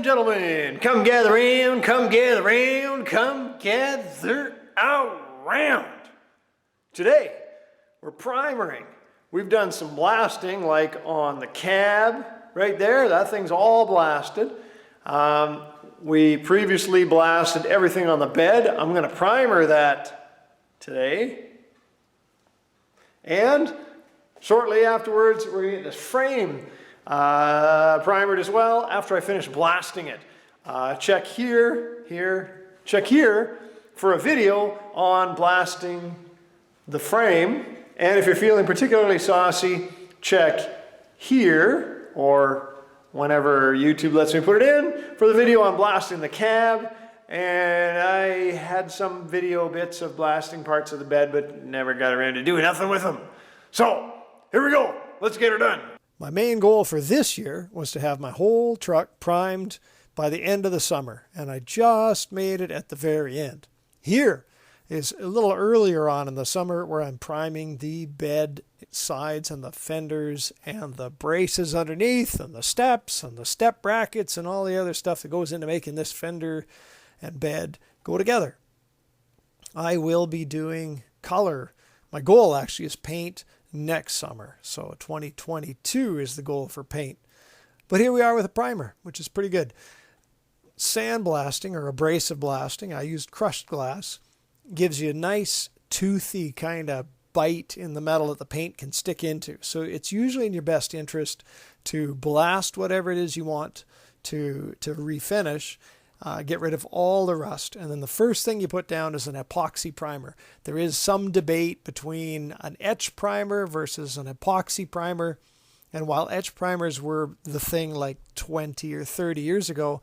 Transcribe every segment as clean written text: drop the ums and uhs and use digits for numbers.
and gentlemen, come gather round, come gather round, come gather around. Today, we're primering. We've done some blasting, like on the cab right there. That thing's all blasted. We previously blasted everything on the bed. I'm going to primer that today. And shortly afterwards, we're going to get this frame primered as well after I finish blasting it. Check check here for a video on blasting the frame. And if you're feeling particularly saucy, check here, or whenever YouTube lets me put it in, for the video on blasting the cab. And I had some video bits of blasting parts of the bed, but never got around to doing nothing with them. So, here we go. Let's get her done. My main goal for this year was to have my whole truck primed by the end of the summer, and I just made it at the very end. Here is a little earlier on in the summer where I'm priming the bed sides and the fenders and the braces underneath and the steps and the step brackets and all the other stuff that goes into making this fender and bed go together. I will be doing color. My goal actually is paint next summer. So 2022 is the goal for paint. But here we are with a primer, which is pretty good. Sandblasting or abrasive blasting, I used crushed glass, gives you a nice toothy kind of bite in the metal that the paint can stick into. So it's usually in your best interest to blast whatever it is you want to refinish. Get rid of all the rust, and then the first thing you put down is an epoxy primer. There is some debate between an etch primer versus an epoxy primer, and while etch primers were the thing like 20 or 30 years ago,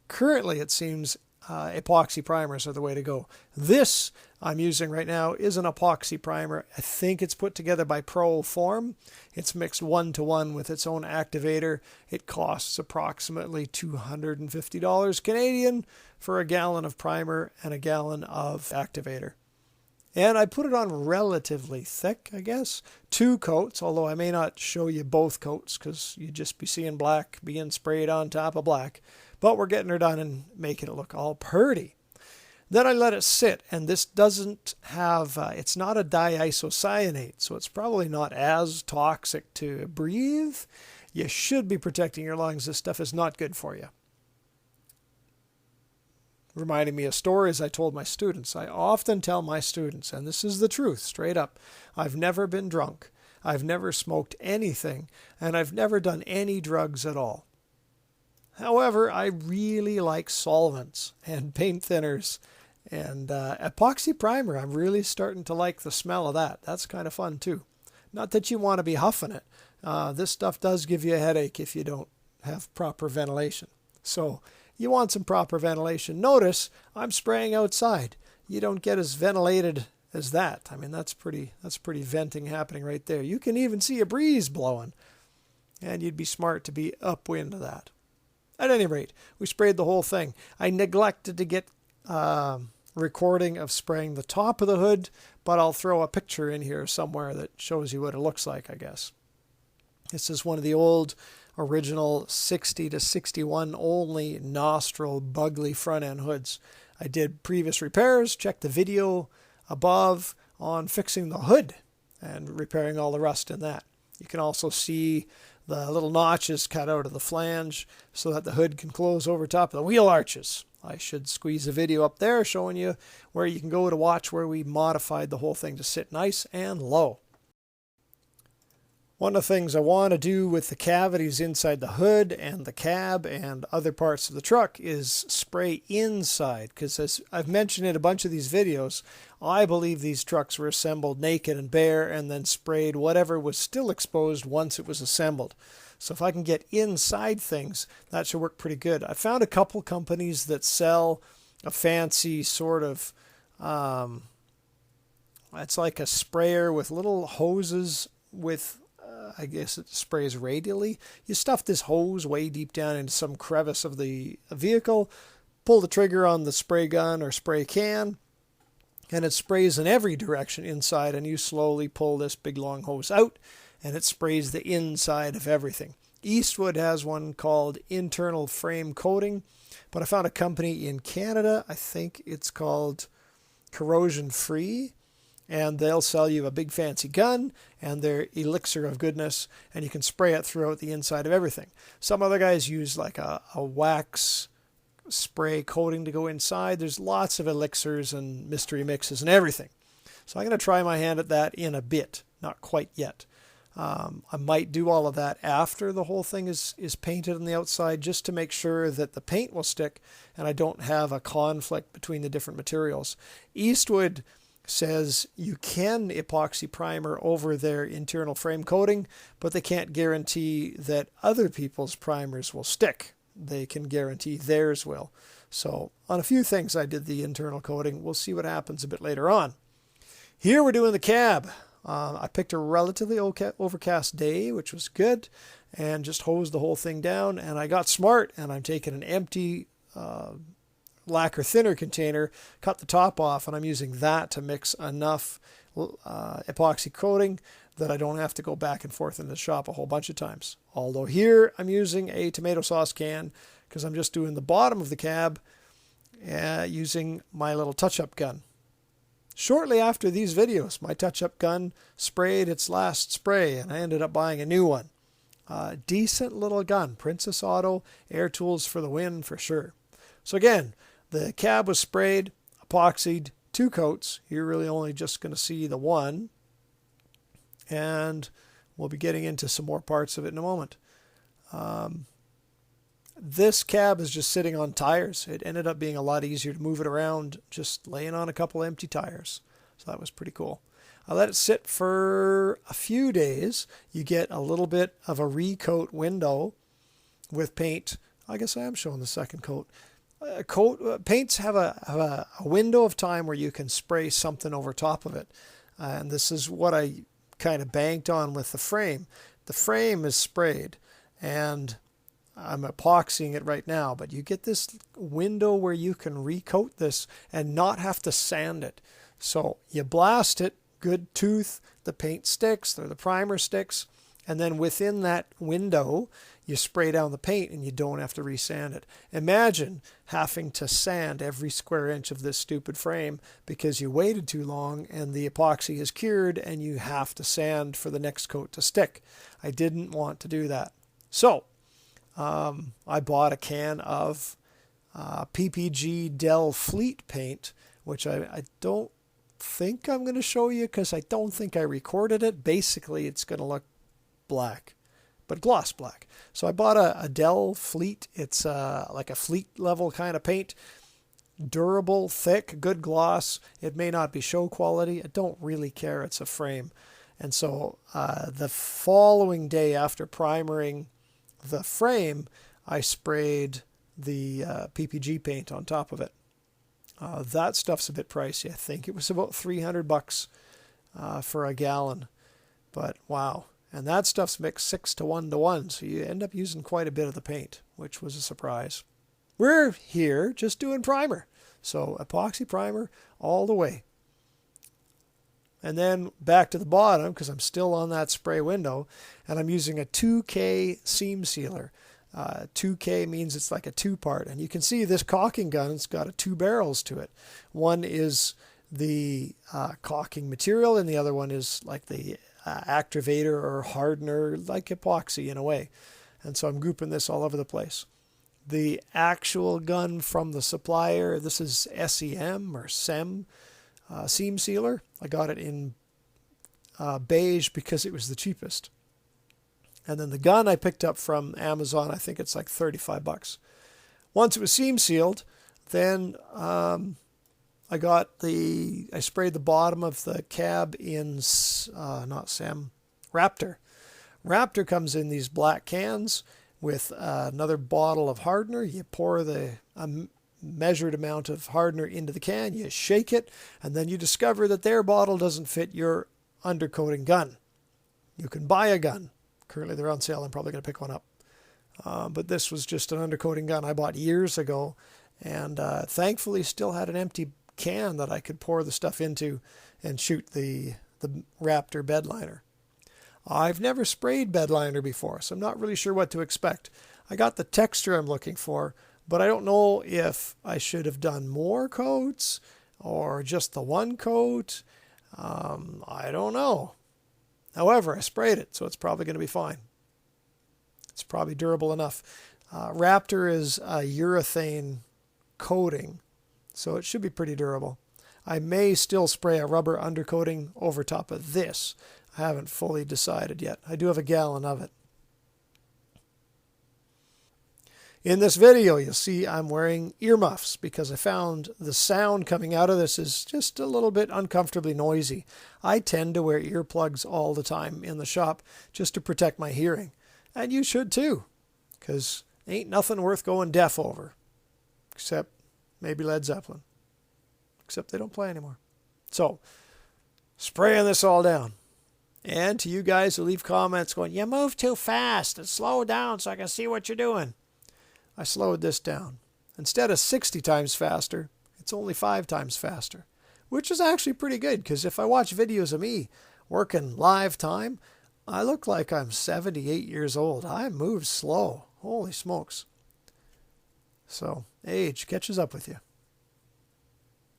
currently it seems epoxy primers are the way to go. This I'm using right now is an epoxy primer. I think it's put together by ProForm. It's mixed 1-to-1 with its own activator. It costs approximately $250 Canadian for a gallon of primer and a gallon of activator. And I put it on relatively thick, I guess. 2 coats, although I may not show you both coats because you'd just be seeing black being sprayed on top of black. But we're getting her done and making it look all pretty. Then I let it sit, and this doesn't have, it's not a diisocyanate, so it's probably not as toxic to breathe. You should be protecting your lungs. This stuff is not good for you. Reminding me of stories I told my students. I often tell my students, and this is the truth, straight up, I've never been drunk, I've never smoked anything, and I've never done any drugs at all. However, I really like solvents and paint thinners and epoxy primer. I'm really starting to like the smell of that. That's kind of fun too. Not that you want to be huffing it. This stuff does give you a headache if you don't have proper ventilation. So you want some proper ventilation. Notice I'm spraying outside. You don't get as ventilated as that. I mean, that's pretty venting happening right there. You can even see a breeze blowing, and you'd be smart to be upwind of that. At any rate, we sprayed the whole thing. I neglected to get recording of spraying the top of the hood, but I'll throw a picture in here somewhere that shows you what it looks like, I guess. This is one of the old original 60 to 61 only nostril Bugley front end hoods. I did previous repairs, checked the video above on fixing the hood and repairing all the rust in that. You can also see the little notches cut out of the flange so that the hood can close over top of the wheel arches. I should squeeze a video up there showing you where you can go to watch where we modified the whole thing to sit nice and low. One of the things I want to do with the cavities inside the hood and the cab and other parts of the truck is spray inside, because as I've mentioned in a bunch of these videos, I believe these trucks were assembled naked and bare and then sprayed whatever was still exposed once it was assembled. So if I can get inside things, that should work pretty good. I found a couple companies that sell a fancy sort of, it's like a sprayer with little hoses with, I guess it sprays radially. You stuff this hose way deep down into some crevice of the vehicle, pull the trigger on the spray gun or spray can, and it sprays in every direction inside, and you slowly pull this big long hose out, and it sprays the inside of everything. Eastwood has one called internal frame coating, but I found a company in Canada, I think it's called Corrosion Free, and they'll sell you a big fancy gun and their elixir of goodness, and you can spray it throughout the inside of everything. Some other guys use like a wax spray coating to go inside. There's lots of elixirs and mystery mixes and everything. So I'm going to try my hand at that in a bit, not quite yet. I might do all of that after the whole thing is painted on the outside, just to make sure that the paint will stick and I don't have a conflict between the different materials. Eastwood says you can epoxy primer over their internal frame coating, but they can't guarantee that other people's primers will stick. They can guarantee theirs will. So on a few things I did the internal coating. We'll see what happens a bit later on. Here we're doing the cab. I picked a relatively overcast day, which was good, and just hosed the whole thing down, and I got smart, and I'm taking an empty lacquer thinner container, cut the top off, and I'm using that to mix enough epoxy coating that I don't have to go back and forth in the shop a whole bunch of times. Although here I'm using a tomato sauce can because I'm just doing the bottom of the cab using my little touch-up gun. Shortly after these videos, my touch-up gun sprayed its last spray, and I ended up buying a new one. Decent little gun, Princess Auto, air tools for the win for sure. So again, the cab was sprayed, epoxied, 2 coats. You're really only just going to see the one, and we'll be getting into some more parts of it in a moment. This cab is just sitting on tires. It ended up being a lot easier to move it around just laying on a couple empty tires. So that was pretty cool. I let it sit for a few days. You get a little bit of a recoat window with paint. I guess I am showing the second coat. Paints have a window of time where you can spray something over top of it. And this is what I kind of banked on with the frame. The frame is sprayed, and I'm epoxying it right now, but you get this window where you can recoat this and not have to sand it. So you blast it, good tooth, the paint sticks or the primer sticks, and then within that window you spray down the paint and you don't have to resand it. Imagine having to sand every square inch of this stupid frame because you waited too long and the epoxy is cured and you have to sand for the next coat to stick. I didn't want to do that. So I bought a can of PPG Del Fleet paint, which I don't think I'm going to show you because I don't think I recorded it. Basically, it's going to look black, but gloss black. So I bought a Del Fleet. It's like a Fleet level kind of paint. Durable, thick, good gloss. It may not be show quality. I don't really care. It's a frame. And so the following day after primering the frame, I sprayed the PPG paint on top of it. That stuff's a bit pricey. I think it was about $300 for a gallon, but wow. And that stuff's mixed 6 to 1 to 1, so you end up using quite a bit of the paint, which was a surprise. We're here just doing primer, so epoxy primer all the way. And then back to the bottom, because I'm still on that spray window, and I'm using a 2K seam sealer. 2K means it's like a 2-part, and you can see this caulking gun, it's got 2 barrels to it. One is the caulking material, and the other one is like the activator or hardener, like epoxy in a way. And so I'm grouping this all over the place. The actual gun from the supplier, this is SEM or SEM seam sealer. I got it in beige because it was the cheapest. And then the gun I picked up from Amazon, I think it's like $35. Once it was seam sealed, then I sprayed the bottom of the cab in, not SEM, Raptor. Raptor comes in these black cans with another bottle of hardener. You pour the measured amount of hardener into the can, you shake it, and then you discover that their bottle doesn't fit your undercoating gun. You can buy a gun. Currently they're on sale. I'm probably going to pick one up. But this was just an undercoating gun I bought years ago, and thankfully still had an empty can that I could pour the stuff into and shoot the Raptor bed liner. I've never sprayed bed liner before, so I'm not really sure what to expect. I got the texture I'm looking for, but I don't know if I should have done more coats or just the one coat. I don't know. However, I sprayed it, so it's probably going to be fine. It's probably durable enough. Raptor is a urethane coating, so it should be pretty durable. I may still spray a rubber undercoating over top of this. I haven't fully decided yet. I do have a gallon of it. In this video, you'll see I'm wearing earmuffs because I found the sound coming out of this is just a little bit uncomfortably noisy. I tend to wear earplugs all the time in the shop just to protect my hearing. And you should too, because ain't nothing worth going deaf over, except maybe Led Zeppelin. Except they don't play anymore. So, spraying this all down. And to you guys who leave comments going, you move too fast, and slow down so I can see what you're doing. I slowed this down. Instead of 60 times faster, it's only 5 times faster, which is actually pretty good, because if I watch videos of me working live time, I look like I'm 78 years old. I move slow. Holy smokes. So, age catches up with you.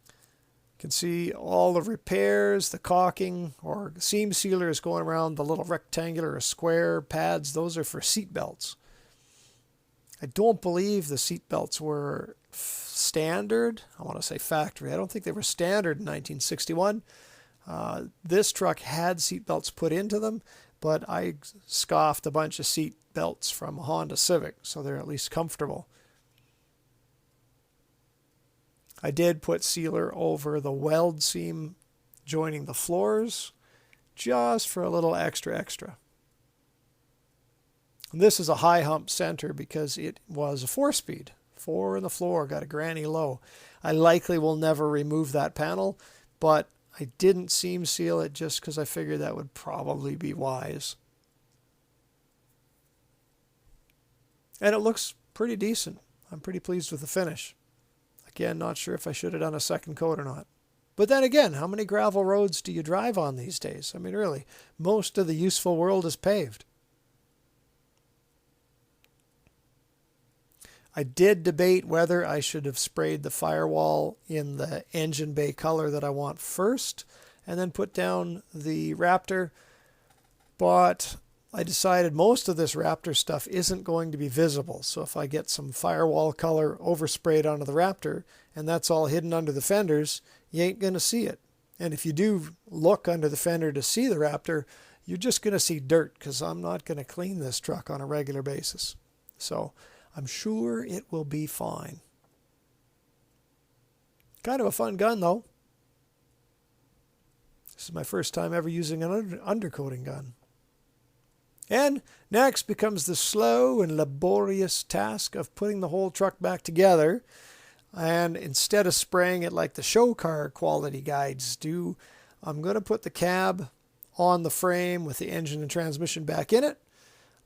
You can see all the repairs, the caulking or seam sealers going around the little rectangular or square pads. Those are for seat belts. I don't believe the seat belts were standard. I want to say factory. I don't think they were standard in 1961. This truck had seat belts put into them, but I scoffed a bunch of seat belts from a Honda Civic, so they're at least comfortable. I did put sealer over the weld seam joining the floors, just for a little extra. And this is a high hump center because it was a 4-speed. 4 in the floor, got a granny low. I likely will never remove that panel, but I didn't seam seal it just because I figured that would probably be wise. And it looks pretty decent. I'm pretty pleased with the finish. Again, not sure if I should have done a second coat or not. But then again, how many gravel roads do you drive on these days? I mean, really, most of the useful world is paved. I did debate whether I should have sprayed the firewall in the engine bay color that I want first and then put down the Raptor, but I decided most of this Raptor stuff isn't going to be visible. So if I get some firewall color oversprayed onto the Raptor and that's all hidden under the fenders, you ain't going to see it. And if you do look under the fender to see the Raptor, you're just going to see dirt because I'm not going to clean this truck on a regular basis. So I'm sure it will be fine. Kind of a fun gun though. This is my first time ever using an undercoating gun. And next becomes the slow and laborious task of putting the whole truck back together. And instead of spraying it like the show car quality guides do, I'm going to put the cab on the frame with the engine and transmission back in it.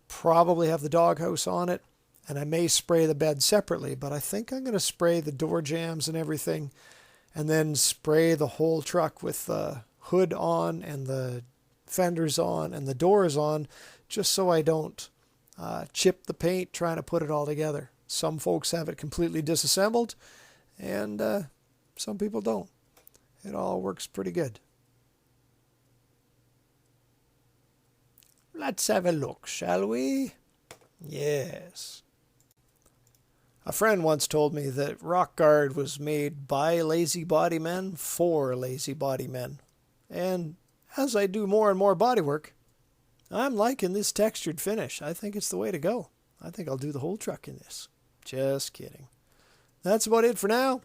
Probably have the doghouse on it. And I may spray the bed separately, but I think I'm going to spray the door jambs and everything, and then spray the whole truck with the hood on and the fenders on and the doors on, just so I don't chip the paint trying to put it all together. Some folks have it completely disassembled, and some people don't. It all works pretty good. Let's have a look, shall we? Yes. A friend once told me that Rock Guard was made by lazy body men for lazy body men. And as I do more and more body work, I'm liking this textured finish. I think it's the way to go. I think I'll do the whole truck in this. Just kidding. That's about it for now.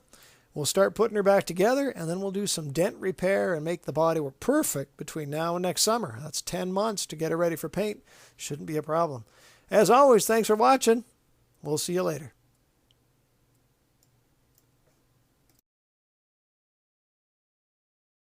We'll start putting her back together, and then we'll do some dent repair and make the body work perfect between now and next summer. That's 10 months to get her ready for paint. Shouldn't be a problem. As always, thanks for watching. We'll see you later.